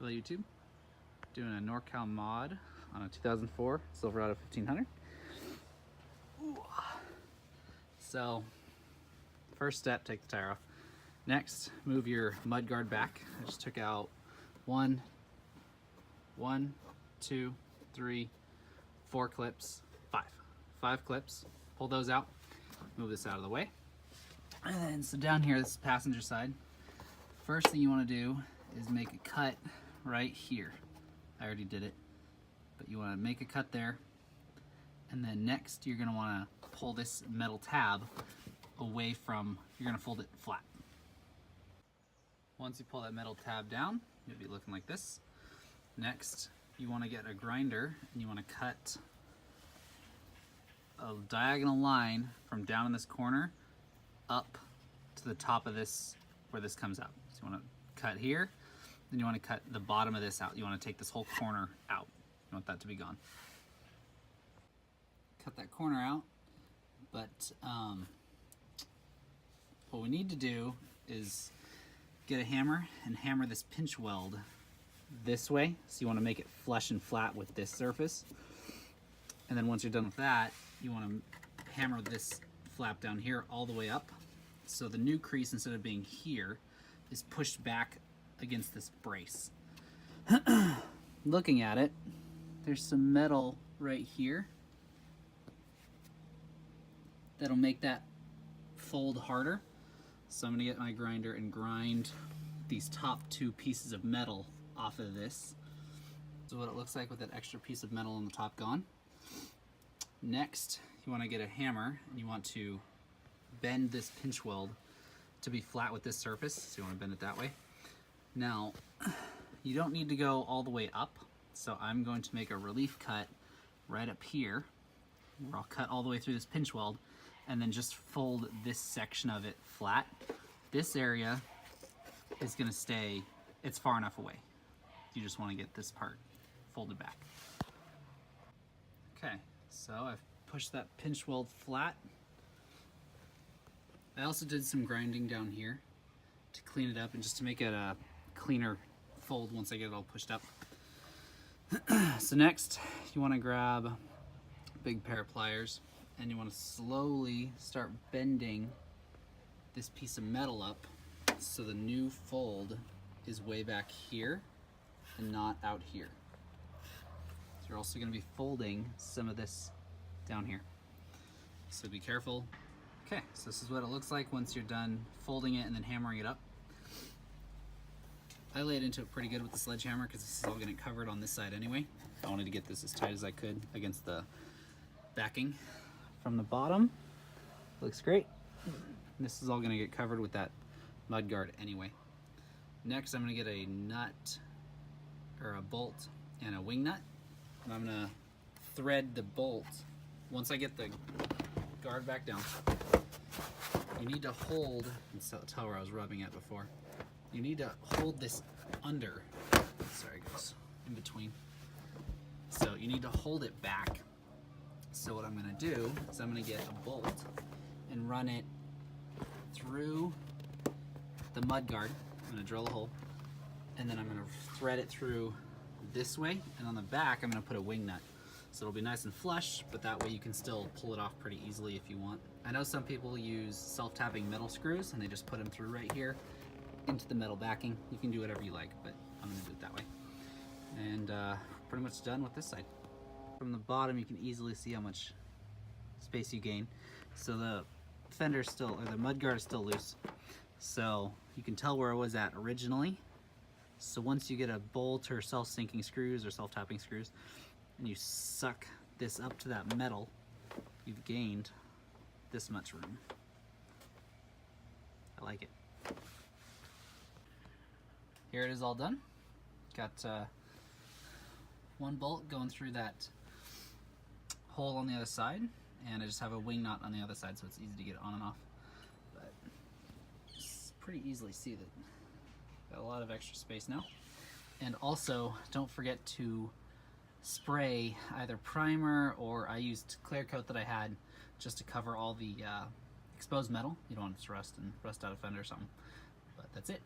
Hello YouTube, doing a Norcal Mod on a 2004 Silverado 1500. Ooh. So, first step, take the tire off. Next, move your mud guard back. I just took out one, two, three, 4 clips, 5 clips. Pull those out, move this out of the way. And then, so down here, this is passenger side. First thing you want to do is make a cut right here. I already did it, but you want to make a cut there, and then next you're going to want to pull this metal tab away from, you're going to fold it flat. Once you pull that metal tab down, you'll be looking like this. Next, you want to get a grinder and you want to cut a diagonal line from down in this corner up to the top of this, where this comes out. So you want to cut here, then you want to cut the bottom of this out. You want to take this whole corner out. You want that to be gone. Cut that corner out, but what we need to do is get a hammer and hammer this pinch weld this way. So you want to make it flush and flat with this surface. And then once you're done with that, you want to hammer this flap down here all the way up. So the new crease, instead of being here, is pushed back against this brace. Looking at it, there's some metal right here that'll make that fold harder. So I'm gonna get my grinder and grind these top 2 pieces of metal off of this. So what it looks like with that extra piece of metal on the top gone. Next, you want to get a hammer and you want to bend this pinch weld to be flat with this surface. So you want to bend it that way. Now, you don't need to go all the way up. So I'm going to make a relief cut right up here, where I'll cut all the way through this pinch weld and then just fold this section of it flat. This area is going to stay, it's far enough away. You just want to get this part folded back. Okay, so I've pushed that pinch weld flat. I also did some grinding down here to clean it up and just to make it a cleaner fold once I get it all pushed up. So next, you want to grab a big pair of pliers and you want to slowly start bending this piece of metal up so the new fold is way back here and not out here. So you're also going to be folding some of this down here. So be careful. Okay, so this is what it looks like once you're done folding it and then hammering it up. I laid into it pretty good with the sledgehammer because this is all going to get covered on this side anyway. I wanted to get this as tight as I could against the backing. From the bottom, looks great. This is all going to get covered with that mud guard anyway. Next, I'm going to get a nut, or a bolt, and a wing nut. And I'm going to thread the bolt. Once I get the guard back down, you need to hold, and tell where I was rubbing it before. You need to hold this under, sorry it goes in between. So you need to hold it back. So what I'm gonna do is I'm gonna get a bolt and run it through the mud guard. I'm gonna drill a hole and then I'm gonna thread it through this way, and on the back I'm gonna put a wing nut. So it'll be nice and flush, but that way you can still pull it off pretty easily if you want. I know some people use self-tapping metal screws and they just put them through right here into the metal backing. You can do whatever you like, but I'm gonna do it that way. And pretty much done with this side. From the bottom you can easily see how much space you gain. So the fender's still, or the mud guard is still loose. So you can tell where it was at originally. So once you get a bolt or self-sinking screws or self-tapping screws, and you suck this up to that metal, you've gained this much room. I like it. Here it is all done. Got one bolt going through that hole on the other side, and I just have a wing nut on the other side so it's easy to get on and off. But it's pretty easily see that got a lot of extra space now. And also, don't forget to spray either primer, or I used clear coat that I had just to cover all the exposed metal. You don't want it to rust out a fender or something. But that's it.